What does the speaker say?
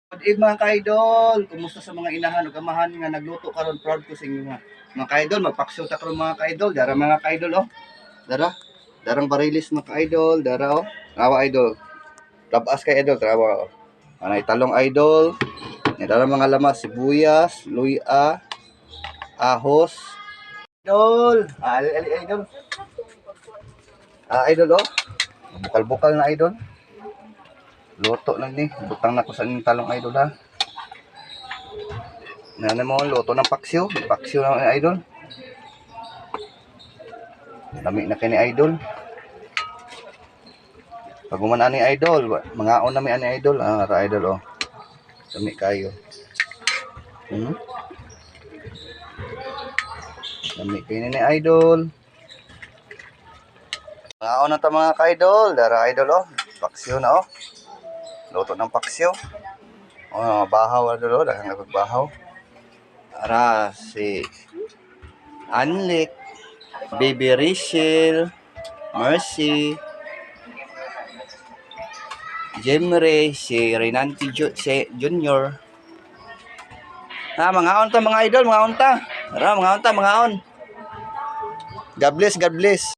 Good evening mga ka-idol. Kumusta sa mga inahan o kamahan nga nagluto karon, proud ko sa inyo mga ka-idol. Magpaksyo ta karon mga ka-idol. Dara mga ka-idol oh. Dara. Darang barilis mga ka-idol. Dara oh. Awa idol. Labas kay idol trawa oh. Anay talong idol. Dara mga lamas sibuyas, luya, ahos. Idol. Idol. Idol oh. Bukal-bukal na idol. Luto na ni. Butang na ko sa inyong talong idol ha. Nana mo, luto ng paksiw. Paksiw na ni idol. Dami na kay ni idol. Pag uman ni idol, mga on na may ani idol. Ra idol oh. Dami kayo. Dami kayo ni idol. Mga on na ta mga ka-idol. Dara idol oh. Paksiw na oh. Luto ng paksiw. Oh, bahaw idol oh. Daghang nagbahaw. Ara si Anlik, Baby Rachel, Mercy, Jemre, si Renanti Junior. Mga on ta mga idol, mga on ta. Ara, mga on ta, mga on. God bless, God bless.